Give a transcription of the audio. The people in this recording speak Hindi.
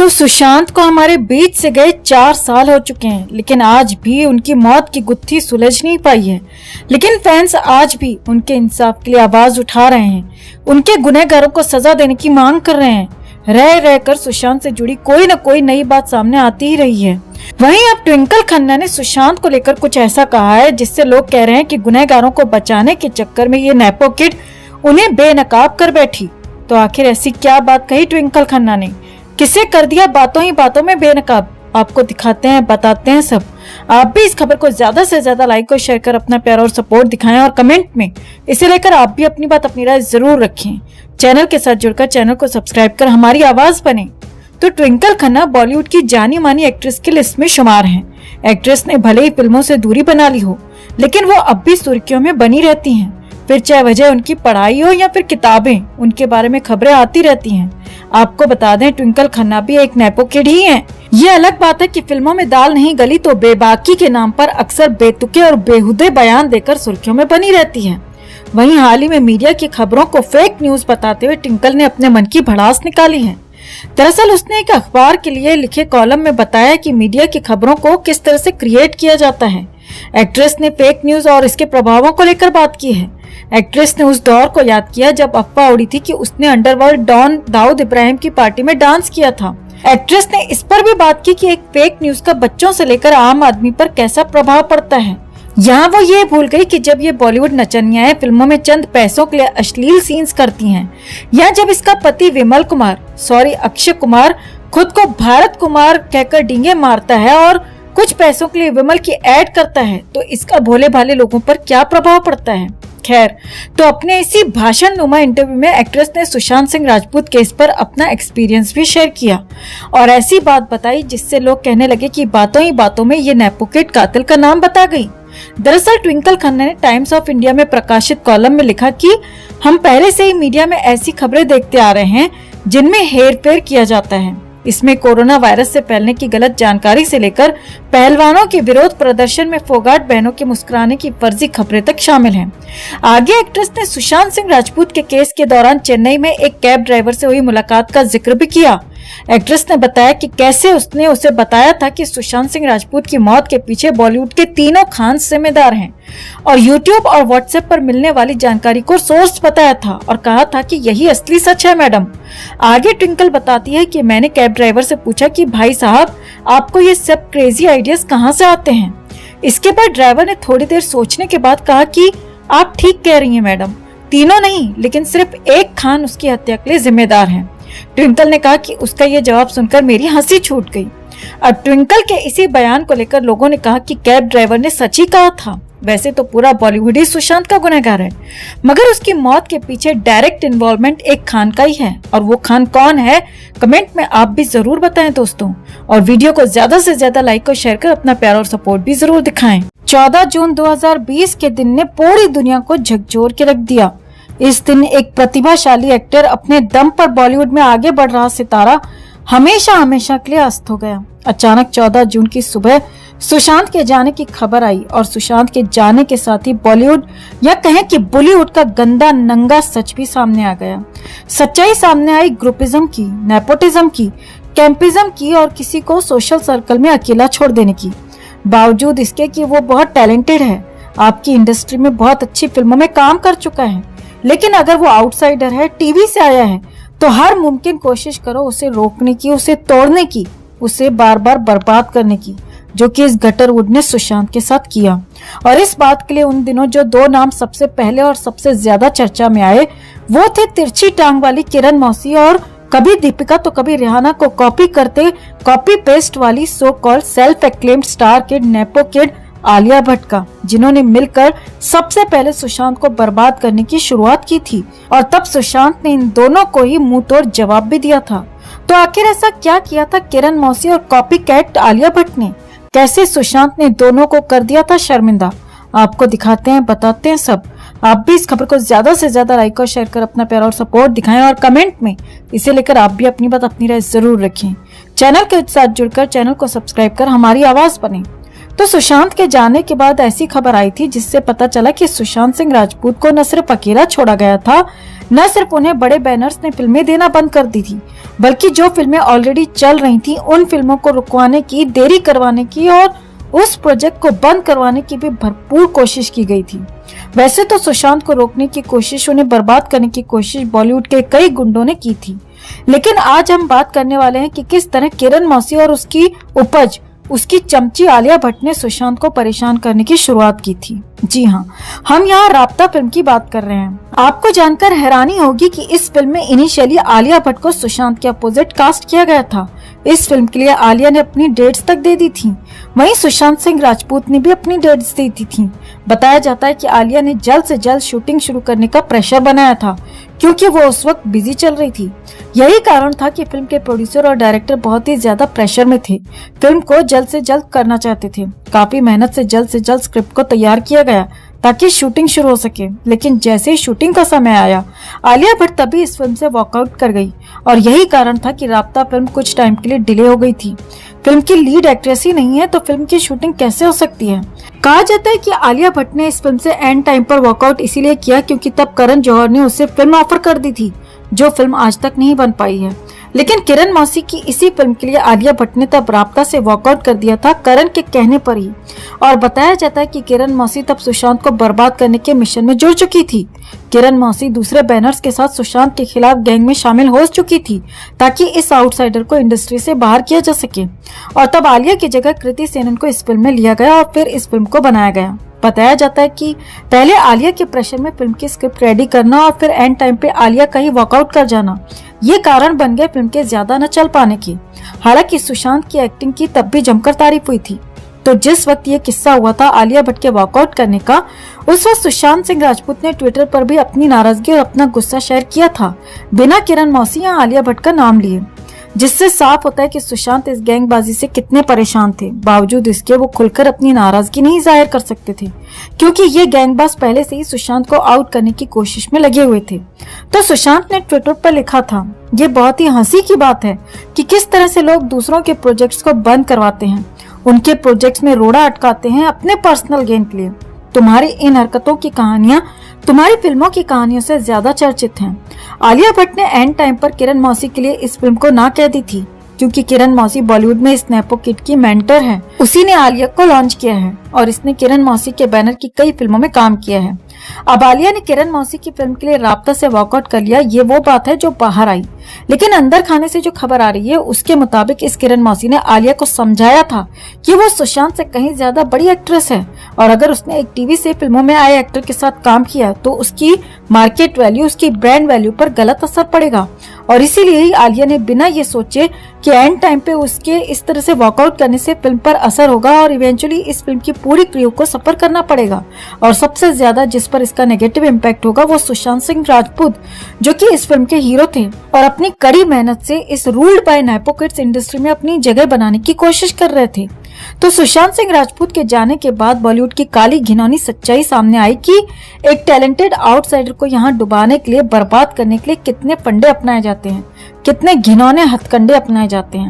तो सुशांत को हमारे बीच से गए 4 साल हो चुके हैं, लेकिन आज भी उनकी मौत की गुत्थी सुलझ नहीं पाई है। लेकिन फैंस आज भी उनके इंसाफ के लिए आवाज उठा रहे हैं, उनके गुनहगारों को सजा देने की मांग कर रहे हैं। रह रहकर सुशांत से जुड़ी कोई न कोई नई बात सामने आती ही रही है। वहीं अब ट्विंकल खन्ना ने सुशांत को लेकर कुछ ऐसा कहा है जिससे लोग कह रहे हैं कि गुनहगारों को बचाने के चक्कर में ये नेपो किड उन्हें बेनकाब कर बैठी। तो आखिर ऐसी क्या बात कही ट्विंकल खन्ना ने, किसे कर दिया बातों ही बातों में बेनकाब? आपको दिखाते हैं, बताते हैं सब। आप भी इस खबर को ज्यादा से ज्यादा लाइक और शेयर कर अपना प्यार और सपोर्ट दिखाएं और कमेंट में इसे लेकर आप भी अपनी बात, अपनी राय जरूर रखें। चैनल के साथ जुड़कर चैनल को सब्सक्राइब कर हमारी आवाज बने। तो ट्विंकल खन्ना बॉलीवुड की जानी मानी एक्ट्रेस की लिस्ट में शुमार हैं। एक्ट्रेस ने भले ही फिल्मों से दूरी बना ली हो, लेकिन वो अब भी सुर्खियों में बनी रहती हैं। फिर चाहे वजह उनकी पढ़ाई हो या फिर किताबें, उनके बारे में खबरें आती रहती हैं। आपको बता दें, ट्विंकल खन्ना भी एक नेपो किड ही हैं। ये अलग बात है कि फिल्मों में दाल नहीं गली तो बेबाकी के नाम पर अक्सर बेतुके और बेहुदे बयान देकर सुर्खियों में बनी रहती है। वहीं हाल ही में मीडिया की खबरों को फेक न्यूज बताते हुए ट्विंकल ने अपने मन की भड़ास निकाली है। दरअसल उसने एक अखबार के लिए लिखे कॉलम में बताया कि मीडिया की खबरों को किस तरह से क्रिएट किया जाता है। एक्ट्रेस ने फेक न्यूज और इसके प्रभावों को लेकर बात की है। एक्ट्रेस ने उस दौर को याद किया जब अफवाह उड़ी थी कि उसने अंडरवर्ल्ड डॉन दाऊद इब्राहिम की पार्टी में डांस किया था। एक्ट्रेस ने इस पर भी बात की कि एक फेक न्यूज का बच्चों से लेकर आम आदमी पर कैसा प्रभाव पड़ता है। यहाँ वो ये भूल गई कि जब ये बॉलीवुड नचनियाएं फिल्मों में चंद पैसों के लिए अश्लील सीन्स करती हैं, या जब इसका पति विमल कुमार अक्षय कुमार खुद को भारत कुमार कहकर डींगे मारता है और कुछ पैसों के लिए विमल की ऐड करता है, तो इसका भोले भाले लोगों पर क्या प्रभाव पड़ता है। खैर, तो अपने इसी भाषण नुमा इंटरव्यू में एक्ट्रेस ने सुशांत सिंह राजपूत केस पर अपना एक्सपीरियंस भी शेयर किया और ऐसी बात बताई जिससे लोग कहने लगे कि बातों ही बातों में ये नेपो किड कातिल का नाम बता गई। दरअसल ट्विंकल खन्ना ने टाइम्स ऑफ इंडिया में प्रकाशित कॉलम में लिखा कि हम पहले से ही मीडिया में ऐसी खबरें देखते आ रहे हैं जिनमें हेरफेर किया जाता है। इसमें कोरोना वायरस से फैलने की गलत जानकारी से लेकर पहलवानों के विरोध प्रदर्शन में फोगाट बहनों के मुस्कुराने की फर्जी खबरें तक शामिल हैं। आगे एक्ट्रेस ने सुशांत सिंह राजपूत के केस के दौरान चेन्नई में एक कैब ड्राइवर से हुई मुलाकात का जिक्र भी किया। एक्ट्रेस ने बताया कि कैसे उसने उसे बताया था कि सुशांत सिंह राजपूत की मौत के पीछे बॉलीवुड के तीनों खान जिम्मेदार हैं और यूट्यूब और व्हाट्सएप पर मिलने वाली जानकारी को सोर्स बताया था और कहा था कि यही असली सच है मैडम। आगे ट्विंकल बताती है कि मैंने कैब ड्राइवर से पूछा कि भाई साहब, आपको ये सब क्रेजी आइडियाज कहाँ से आते हैं। इसके बाद ड्राइवर ने थोड़ी देर सोचने के बाद कहा कि आप ठीक कह रही हैं मैडम, तीनों नहीं लेकिन सिर्फ एक खान उसकी हत्या के लिए जिम्मेदार है। ट्विंकल ने कहा कि उसका ये जवाब सुनकर मेरी हंसी छूट गई। अब ट्विंकल के इसी बयान को लेकर लोगों ने कहा कि कैब ड्राइवर ने सच ही कहा था। वैसे तो पूरा बॉलीवुड ही सुशांत का गुनहगार है, मगर उसकी मौत के पीछे डायरेक्ट इन्वॉल्वमेंट एक खान का ही है और वो खान कौन है, कमेंट में आप भी जरूर बताएं दोस्तों। और वीडियो को ज्यादा से ज्यादा लाइक और शेयर कर अपना प्यार और सपोर्ट भी जरूर दिखाएं। 14 जून 2020 के दिन ने पूरी दुनिया को झकझोर के रख दिया। इस दिन एक प्रतिभाशाली एक्टर, अपने दम पर बॉलीवुड में आगे बढ़ रहा सितारा हमेशा के लिए अस्त हो गया। अचानक 14 जून की सुबह सुशांत के जाने की खबर आई और सुशांत के जाने के साथ ही बॉलीवुड या कहें कि बॉलीवुड का गंदा नंगा सच भी सामने आ गया। सच्चाई सामने आई ग्रुपिज्म की, नेपोटिज्म की, कैंपिज्म की और किसी को सोशल सर्कल में अकेला छोड़ देने की। बावजूद इसके कि वो बहुत टैलेंटेड है, आपकी इंडस्ट्री में बहुत अच्छी फिल्मों में काम कर चुका है, लेकिन अगर वो आउटसाइडर है, टीवी से आया है, तो हर मुमकिन कोशिश करो उसे रोकने की, उसे तोड़ने की, उसे बार बार बर्बाद करने की, जो कि इस गटरवुड ने सुशांत के साथ किया। और इस बात के लिए उन दिनों जो 2 नाम सबसे पहले और सबसे ज्यादा चर्चा में आए, वो थे तिरछी टांग वाली किरण मौसी और कभी दीपिका तो कभी रिहाना को कॉपी पेस्ट वाली so called self acclaimed star kid nepo kid Alia Bhatt का, जिन्होंने मिलकर सबसे पहले सुशांत को बर्बाद करने की शुरुआत की थी। और तब सुशांत ने इन दोनों को ही मुंह तोड़ जवाब भी दिया था। तो आखिर ऐसा क्या किया था किरण मौसी और कॉपी कैट आलिया भट्ट ने? कैसे सुशांत ने दोनों को कर दिया था शर्मिंदा? आपको दिखाते हैं, बताते हैं सब। आप भी इस खबर को ज्यादा से ज्यादा लाइक और शेयर कर अपना प्यार और सपोर्ट दिखाएं और कमेंट में इसे लेकर आप भी अपनी बात, अपनी राय जरूर रखें। चैनल के साथ जुड़कर चैनल को सब्सक्राइब कर हमारी आवाज बने। तो सुशांत के जाने के बाद ऐसी खबर आई थी जिससे पता चला कि सुशांत सिंह राजपूत को न सिर्फ अकेला छोड़ा गया था, न सिर्फ उन्हें बड़े बैनर्स ने फिल्में देना बंद कर दी थी, बल्कि जो फिल्में ऑलरेडी चल रही थी उन फिल्मों को रुकवाने की, देरी करवाने की और उस प्रोजेक्ट को बंद करवाने की भी भरपूर कोशिश की गई थी। वैसे तो सुशांत को रोकने की कोशिश, उन्हें बर्बाद करने की कोशिश बॉलीवुड के कई गुंडों ने की थी, लेकिन आज हम बात करने वाले हैं कि किस तरह किरण मौसी और उसकी उपज, उसकी चमची आलिया भट्ट ने सुशांत को परेशान करने की शुरुआत की थी। जी हाँ, हम यहाँ राब्ता फिल्म की बात कर रहे हैं। आपको जानकर हैरानी होगी कि इस फिल्म में इनिशियली आलिया भट्ट को सुशांत के अपोजिट कास्ट किया गया था। इस फिल्म के लिए आलिया ने अपनी डेट्स तक दे दी थी, वहीं सुशांत सिंह राजपूत ने भी अपनी डेट्स दे दी थी। बताया जाता है कि आलिया ने जल्द से जल्द शूटिंग शुरू करने का प्रेशर बनाया था, क्योंकि वो उस वक्त बिजी चल रही थी। यही कारण था कि फिल्म के प्रोड्यूसर और डायरेक्टर बहुत ही ज्यादा प्रेशर में थे, फिल्म को जल्द से जल्द करना चाहते थे। काफी मेहनत से जल्द स्क्रिप्ट को तैयार किया गया ताकि शूटिंग शुरू हो सके, लेकिन जैसे ही शूटिंग का समय आया, आलिया भट्ट तभी इस फिल्म से वॉकआउट कर गई और यही कारण था कि राब्ता फिल्म कुछ टाइम के लिए डिले हो गई थी। फिल्म की लीड एक्ट्रेस ही नहीं है तो फिल्म की शूटिंग कैसे हो सकती है। कहा जाता है कि आलिया भट्ट ने इस फिल्म से एंड टाइम पर वॉकआउट इसीलिए किया क्योंकि तब करण जौहर ने उसे फिल्म ऑफर कर दी थी, जो फिल्म आज तक नहीं बन पाई है। लेकिन किरण मौसी की इसी फिल्म के लिए आलिया भट्ट ने तब राब्ता से वॉकआउट कर दिया था, करण के कहने पर ही। और बताया जाता है कि किरण मौसी तब सुशांत को बर्बाद करने के मिशन में जुड़ चुकी थी। किरण मौसी दूसरे बैनर्स के साथ सुशांत के खिलाफ गैंग में शामिल हो चुकी थी ताकि इस आउटसाइडर को इंडस्ट्री से बाहर किया जा सके। और तब आलिया की जगह कृति सेनन को इस फिल्म में लिया गया और फिर इस फिल्म को बनाया गया। बताया जाता है कि पहले आलिया के प्रेशर में फिल्म की स्क्रिप्ट रेडी करना और फिर एंड टाइम पे आलिया का ही वॉकआउट कर जाना, ये कारण बन गए फिल्म के ज्यादा न चल पाने की। हालांकि सुशांत की एक्टिंग की तब भी जमकर तारीफ हुई थी। तो जिस वक्त ये किस्सा हुआ था आलिया भट्ट के वॉकआउट करने का, उस वक्त सुशांत सिंह राजपूत ने ट्विटर पर भी अपनी नाराजगी और अपना गुस्सा शेयर किया था, बिना किरण मौसी या आलिया भट्ट का नाम लिए, जिससे साफ होता है कि सुशांत इस गैंगबाजी से कितने परेशान थे। बावजूद इसके वो खुलकर अपनी नाराजगी नहीं जाहिर कर सकते थे, क्योंकि ये गैंगबाज पहले से ही सुशांत को आउट करने की कोशिश में लगे हुए थे। तो सुशांत ने ट्विटर पर लिखा था, ये बहुत ही हंसी की बात है कि किस तरह से लोग दूसरों के प्रोजेक्ट्स को बंद करवाते हैं, उनके प्रोजेक्ट्स में रोड़ा अटकाते हैं अपने पर्सनल गेन के लिए। तुम्हारी इन हरकतों की कहानियां तुम्हारी फिल्मों की कहानियों से ज्यादा चर्चित हैं। आलिया भट्ट ने एंड टाइम पर किरण मौसी के लिए इस फिल्म को ना कह दी थी, क्योंकि किरण मौसी बॉलीवुड में स्नैपो किड की मेंटर है। उसी ने आलिया को लॉन्च किया है और इसने किरण मौसी के बैनर की कई फिल्मों में काम किया है। अब आलिया ने किरण मौसी की फिल्म के लिए राब्ता से वॉकआउट कर लिया, ये वो बात है जो बाहर आई। लेकिन अंदर खाने से जो खबर आ रही है उसके मुताबिक इस किरण मौसी ने आलिया को समझाया था कि वो सुशांत से कहीं ज्यादा बड़ी एक्ट्रेस है और अगर उसने एक टीवी से फिल्मों में आए एक्टर के साथ काम किया तो उसकी मार्केट वैल्यू, उसकी ब्रांड वैल्यू पर गलत असर पड़ेगा। और इसीलिए ही आलिया ने बिना ये सोचे कि एंड टाइम पे उसके इस तरह से वॉकआउट करने से फिल्म पर असर होगा और इवेंचुअली इस फिल्म की पूरी क्रू को सफर करना पड़ेगा। और सबसे ज्यादा जिस पर इसका नेगेटिव इम्पैक्ट होगा वो सुशांत सिंह राजपूत, जो कि इस फिल्म के हीरो थे और अपनी कड़ी मेहनत से इस रूल्ड बाय नैपो किड्स इंडस्ट्री में अपनी जगह बनाने की कोशिश कर रहे थे। तो सुशांत सिंह राजपूत के जाने के बाद बॉलीवुड की काली घिनौनी सच्चाई सामने आई कि एक टैलेंटेड आउटसाइडर को यहाँ डुबाने के लिए, बर्बाद करने के लिए कितने फंडे अपनाए जाते हैं, कितने घिनौने हथकंडे अपनाए जाते हैं।